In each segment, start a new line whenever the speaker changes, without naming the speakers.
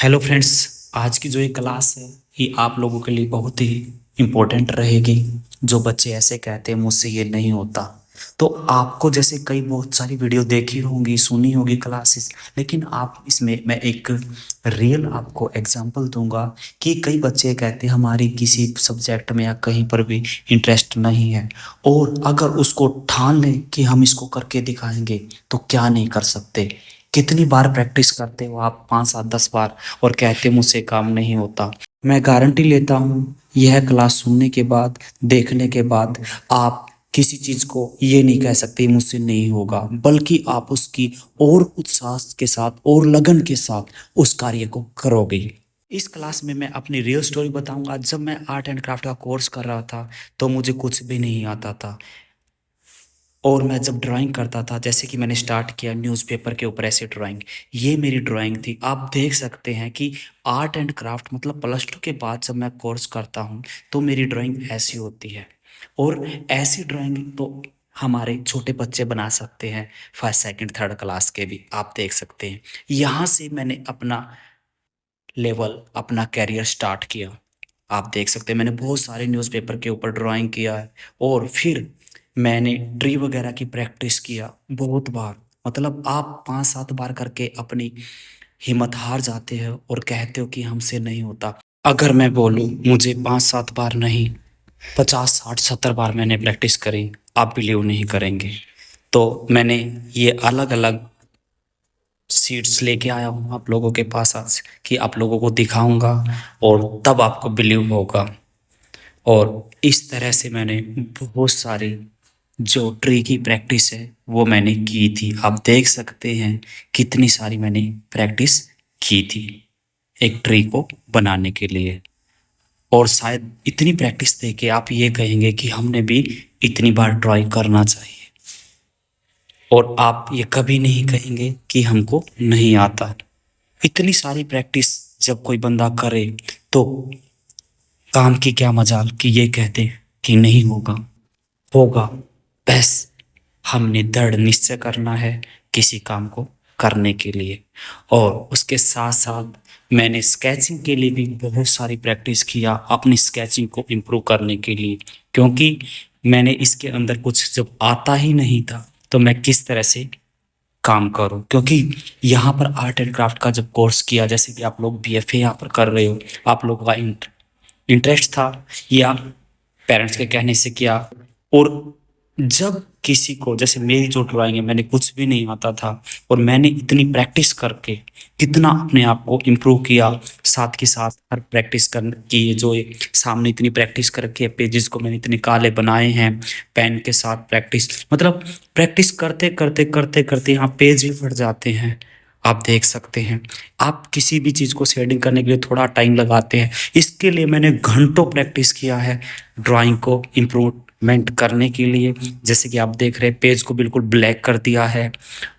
Hello friends. आज की जो ये क्लास है ये आप लोगों के लिए बहुत ही इम्पोर्टेंट रहेगी। जो बच्चे ऐसे कहते हैं मुझसे ये नहीं होता, तो आपको जैसे कई बहुत सारी वीडियो देखी होंगी, सुनी होगी क्लासेस, लेकिन आप इसमें मैं एक रियल आपको एग्जांपल दूंगा कि कई बच्चे कहते हैं हमारी किसी सब्जेक्ट में या कहीं पर भी इंटरेस्ट नहीं है, और अगर उसको ठान लें कि हम इसको करके दिखाएंगे तो क्या नहीं कर सकते। कितनी बार प्रैक्टिस करते हो आप? 5 7 10 बार, और कहते मुझसे काम नहीं होता। मैं गारंटी लेता हूँ यह क्लास सुनने के बाद, देखने के बाद आप किसी चीज को ये नहीं कह सकते मुझसे नहीं होगा, बल्कि आप उसकी और उत्साह के साथ और लगन के साथ उस कार्य को करोगे। इस क्लास में मैं अपनी रियल स्टोरी बताऊंगा। जब मैं आर्ट एंड क्राफ्ट का कोर्स कर रहा था तो मुझे कुछ भी नहीं आता था, और मैं जब ड्राइंग करता था, जैसे कि मैंने स्टार्ट किया न्यूज़पेपर के ऊपर ऐसे ड्राइंग, ये मेरी ड्राइंग थी। आप देख सकते हैं कि आर्ट एंड क्राफ्ट मतलब +2 के बाद जब मैं कोर्स करता हूँ तो मेरी ड्राइंग ऐसी होती है। और ऐसी ड्राइंग तो हमारे छोटे बच्चे बना सकते हैं, फर्स्ट सेकंड थर्ड क्लास के भी। आप देख सकते हैं यहाँ से मैंने अपना लेवल, अपना कैरियर स्टार्ट किया। आप देख सकते हैं मैंने बहुत सारे न्यूज़पेपर के ऊपर ड्राइंग किया है, और फिर मैंने ट्री वगैरह की प्रैक्टिस किया बहुत बार। मतलब आप 5 7 बार करके अपनी हिम्मत हार जाते हो और कहते हो कि हमसे नहीं होता। अगर मैं बोलूँ मुझे 5 7 बार नहीं, 50 60 70 बार मैंने प्रैक्टिस करी, आप बिलीव नहीं करेंगे। तो मैंने ये अलग अलग सीड्स लेके आया हूँ आप लोगों के पास आज, कि आप लोगों को दिखाऊंगा और तब आपको बिलीव होगा। और इस तरह से मैंने बहुत सारी जो ट्री की प्रैक्टिस है वो मैंने की थी। आप देख सकते हैं कितनी सारी मैंने प्रैक्टिस की थी एक ट्री को बनाने के लिए। और शायद इतनी प्रैक्टिस दे के आप ये कहेंगे कि हमने भी इतनी बार ट्राई करना चाहिए, और आप ये कभी नहीं कहेंगे कि हमको नहीं आता। इतनी सारी प्रैक्टिस जब कोई बंदा करे तो काम की क्या मजाल कि ये कहते कि नहीं होगा। होगा, बस हमने दृढ़ निश्चय करना है किसी काम को करने के लिए। और उसके साथ साथ मैंने स्केचिंग के लिए भी बहुत सारी प्रैक्टिस किया, अपनी स्केचिंग को इम्प्रूव करने के लिए, क्योंकि मैंने इसके अंदर कुछ जब आता ही नहीं था तो मैं किस तरह से काम करूं। क्योंकि यहाँ पर आर्ट एंड क्राफ्ट का जब कोर्स किया, जैसे कि आप लोग बीएफए यहाँ पर कर रहे हो, आप लोगों का इंटरेस्ट था या पेरेंट्स के कहने से किया। और जब किसी को, जैसे मेरी जो ड्राइंग है, मैंने कुछ भी नहीं आता था, और मैंने इतनी प्रैक्टिस करके कितना अपने आप को इम्प्रूव किया। साथ के साथ हर प्रैक्टिस कर की जो ये सामने इतनी प्रैक्टिस करके पेजेस को मैंने इतने काले बनाए हैं पेन के साथ। प्रैक्टिस मतलब प्रैक्टिस करते करते करते करते यहाँ पेज भी फट जाते हैं। आप देख सकते हैं, आप किसी भी चीज़ को शेडिंग करने के लिए थोड़ा टाइम लगाते हैं, इसके लिए मैंने घंटों प्रैक्टिस किया है ड्राइंग को इम्प्रूवमेंट करने के लिए। जैसे कि आप देख रहे हैं पेज को बिल्कुल ब्लैक कर दिया है।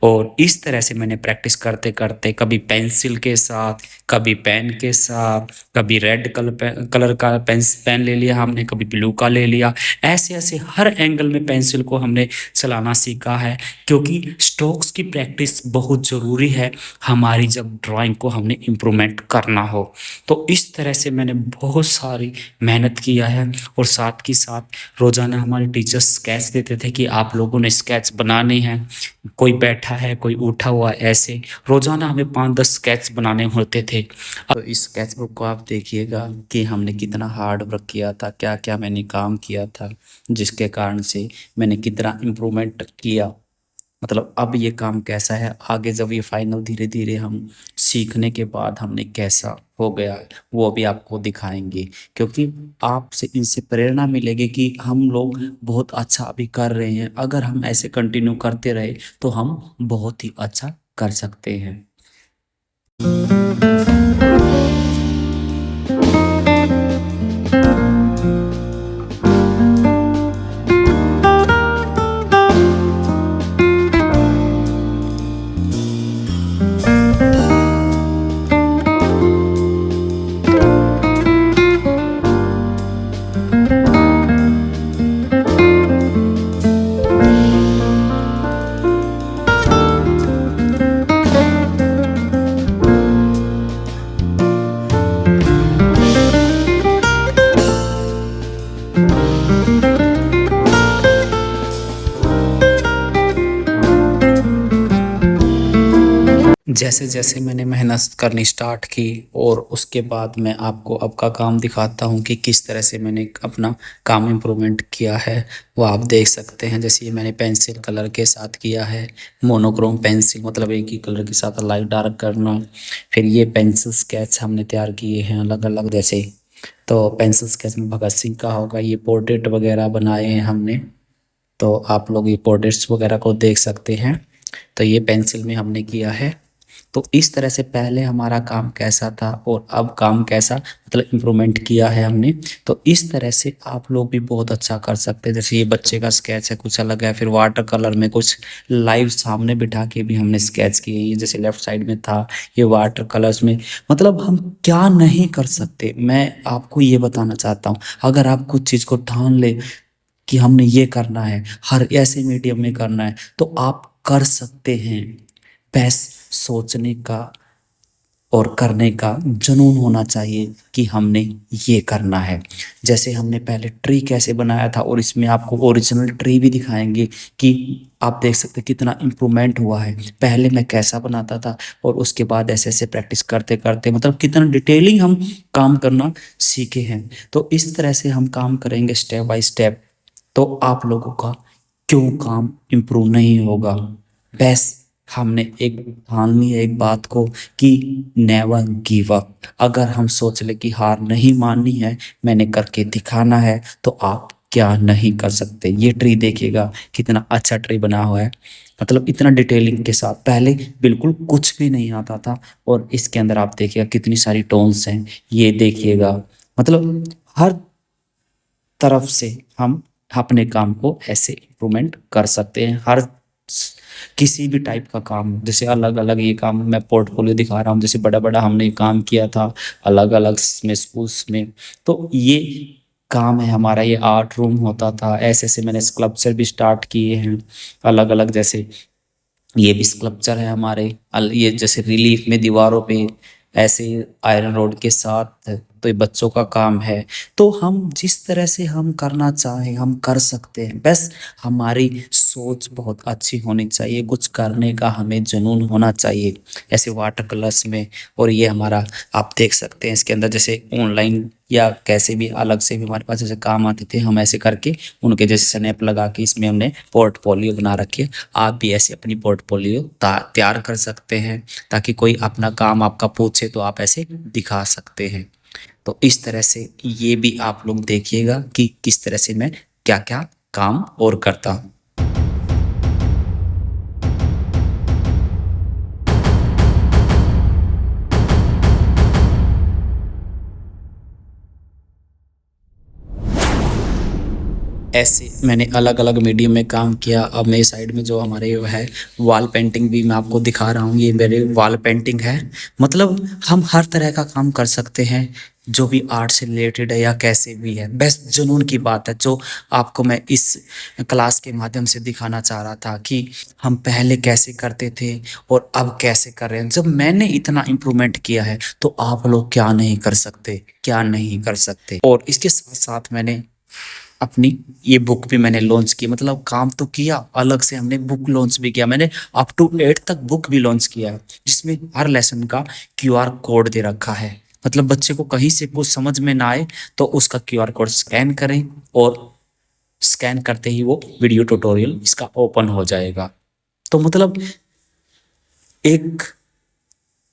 और इस तरह से मैंने प्रैक्टिस करते करते कभी पेंसिल के साथ, कभी पेन के साथ, कभी रेड कलर का पेन ले लिया हमने, कभी ब्लू का ले लिया। ऐसे ऐसे हर एंगल में पेंसिल को हमने चलाना सीखा है, क्योंकि स्ट्रोक्स की प्रैक्टिस बहुत ज़रूरी है हमारी जब ड्राइंग को हमने इम्प्रूवमेंट करना हो। तो इस तरह से मैंने बहुत सारी मेहनत किया है। और साथ ही साथ रोज़ाना हमारे टीचर्स स्केच देते थे कि आप लोगों ने स्केच बनाने हैं। कोई बैठा है, कोई उठा हुआ, ऐसे रोज़ाना हमें 5 10 स्केच बनाने होते थे। अब इस स्केच बुक को आप देखिएगा कि हमने कितना हार्ड वर्क किया था, क्या क्या मैंने काम किया था, जिसके कारण से मैंने कितना इम्प्रूवमेंट किया। मतलब अब ये काम कैसा है, आगे जब ये फाइनल धीरे धीरे हम सीखने के बाद हमने कैसा हो गया वो भी आपको दिखाएंगे। क्योंकि आपसे इनसे प्रेरणा मिलेगी कि हम लोग बहुत अच्छा अभी कर रहे हैं, अगर हम ऐसे कंटिन्यू करते रहे तो हम बहुत ही अच्छा कर सकते हैं। जैसे जैसे मैंने मेहनत करनी स्टार्ट की और उसके बाद मैं आपको अब का काम दिखाता हूँ कि किस तरह से मैंने अपना काम इम्प्रूवमेंट किया है, वो आप देख सकते हैं। जैसे ये मैंने पेंसिल कलर के साथ किया है, मोनोक्रोम पेंसिल मतलब एक ही कलर के साथ लाइट डार्क करना। फिर ये पेंसिल स्केच हमने तैयार किए हैं अलग अलग, जैसे तो पेंसिल स्केच में भगत सिंह का होगा, ये पोर्ट्रेट वगैरह बनाए हैं हमने, तो आप लोग ये पोर्ट्रेट्स वगैरह को देख सकते हैं। तो ये पेंसिल में हमने किया है। तो इस तरह से पहले हमारा काम कैसा था और अब काम कैसा, मतलब इम्प्रूवमेंट किया है हमने। तो इस तरह से आप लोग भी बहुत अच्छा कर सकते हैं। जैसे ये बच्चे का स्केच है, कुछ अलग है। फिर वाटर कलर में कुछ लाइव सामने बिठा के भी हमने स्केच किए। ये जैसे लेफ्ट साइड में था, ये वाटर कलर्स में, मतलब हम क्या नहीं कर सकते। मैं आपको ये बताना चाहता हूँ, अगर आप कुछ चीज़ को ठान ले कि हमने ये करना है, हर ऐसे मीडियम में करना है, तो आप कर सकते हैं। बस सोचने का और करने का जुनून होना चाहिए कि हमने ये करना है। जैसे हमने पहले ट्री कैसे बनाया था, और इसमें आपको ओरिजिनल ट्री भी दिखाएंगे कि आप देख सकते हैं कितना इम्प्रूवमेंट हुआ है। पहले मैं कैसा बनाता था और उसके बाद ऐसे ऐसे प्रैक्टिस करते करते मतलब कितना डिटेलिंग हम काम करना सीखे हैं। तो इस तरह से हम काम करेंगे स्टेप बाय स्टेप, तो आप लोगों का क्यों काम इम्प्रूव नहीं होगा। बस हमने एक ठान ली है एक बात को कि नेवर गिव अप। अगर हम सोच ले कि हार नहीं माननी है, मैंने करके दिखाना है, तो आप क्या नहीं कर सकते। ये ट्री देखिएगा कितना अच्छा ट्री बना हुआ है, मतलब इतना डिटेलिंग के साथ। पहले बिल्कुल कुछ भी नहीं आता था, और इसके अंदर आप देखिएगा कितनी सारी टोन्स हैं। ये देखिएगा, मतलब हर तरफ से हम अपने काम को ऐसे इम्प्रूवमेंट कर सकते हैं। हर किसी भी टाइप का काम, जैसे अलग अलग ये काम मैं पोर्टफोलियो दिखा रहा हूँ, जैसे बड़ा बड़ा हमने काम किया था अलग अलग में स्कूल्स में। तो ये काम है हमारा, ये आर्ट रूम होता था। ऐसे ऐसे मैंने स्कल्पचर भी स्टार्ट किए हैं अलग अलग, जैसे ये भी स्कल्पचर है हमारे। ये जैसे रिलीफ में दीवारों पे ऐसे आयरन रोड के साथ, तो ये बच्चों का काम है। तो हम जिस तरह से हम करना चाहें हम कर सकते हैं। बस हमारी सोच बहुत अच्छी होनी चाहिए, कुछ करने का हमें जुनून होना चाहिए। ऐसे वाटर कलर्स में, और ये हमारा आप देख सकते हैं इसके अंदर जैसे ऑनलाइन या कैसे भी अलग से भी हमारे पास जैसे काम आते थे, हम ऐसे करके उनके जैसे स्नैप लगा के इसमें हमने पोर्टफोलियो बना रखे। आप भी ऐसे अपनी पोर्टफोलियो तैयार कर सकते हैं, ताकि कोई अपना काम आपका पूछे तो आप ऐसे दिखा सकते हैं। तो इस तरह से ये भी आप लोग देखिएगा कि किस तरह से मैं क्या क्या काम और करता हूँ। ऐसे मैंने अलग अलग मीडियम में काम किया। अब मेरे साइड में जो हमारे वो है वॉल पेंटिंग भी मैं आपको दिखा रहा हूँ, ये मेरे वॉल पेंटिंग है। मतलब हम हर तरह का काम कर सकते हैं जो भी आर्ट से रिलेटेड है या कैसे भी है। बेस्ट जुनून की बात है जो आपको मैं इस क्लास के माध्यम से दिखाना चाह रहा था कि हम पहले कैसे करते थे और अब कैसे कर रहे हैं। जब मैंने इतना इम्प्रूवमेंट किया है तो आप लोग क्या नहीं कर सकते, क्या नहीं कर सकते। और इसके साथ साथ मैंने अपनी ये बुक भी मैंने लॉन्च की, मतलब काम तो किया, अलग से हमने बुक लॉन्च भी किया। मैंने अप टू 8 तक बुक भी लॉन्च किया है, जिसमें हर लेसन का क्यूआर कोड दे रखा है। मतलब बच्चे को कहीं से कुछ समझ में ना आए तो उसका क्यूआर कोड स्कैन करें, और स्कैन करते ही वो वीडियो ट्यूटोरियल इसका ओपन हो जाएगा। तो मतलब एक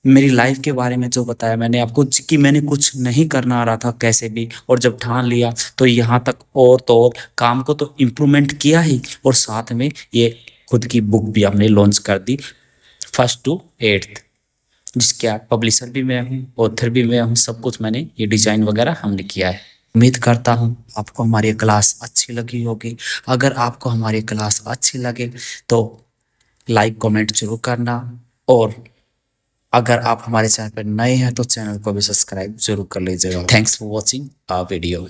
मेरी लाइफ के बारे में जो बताया मैंने आपको कि मैंने कुछ नहीं करना आ रहा था कैसे भी, और जब ठान लिया तो यहाँ तक, और तो और काम को तो इम्प्रूवमेंट किया ही, और साथ में ये खुद की बुक भी हमने लॉन्च कर दी 1st to 8th, जिसके पब्लिशर भी मैं हूँ, ऑथर भी मैं हूँ। सब कुछ मैंने ये डिजाइन वगैरह हमने किया है। उम्मीद करता हूँ आपको हमारी क्लास अच्छी लगी होगी। अगर आपको हमारी क्लास अच्छी लगे तो लाइक कमेंट जरूर करना, और अगर आप हमारे चैनल पर नए हैं तो चैनल को भी सब्सक्राइब जरूर कर लीजिएगा। Thanks for watching our video.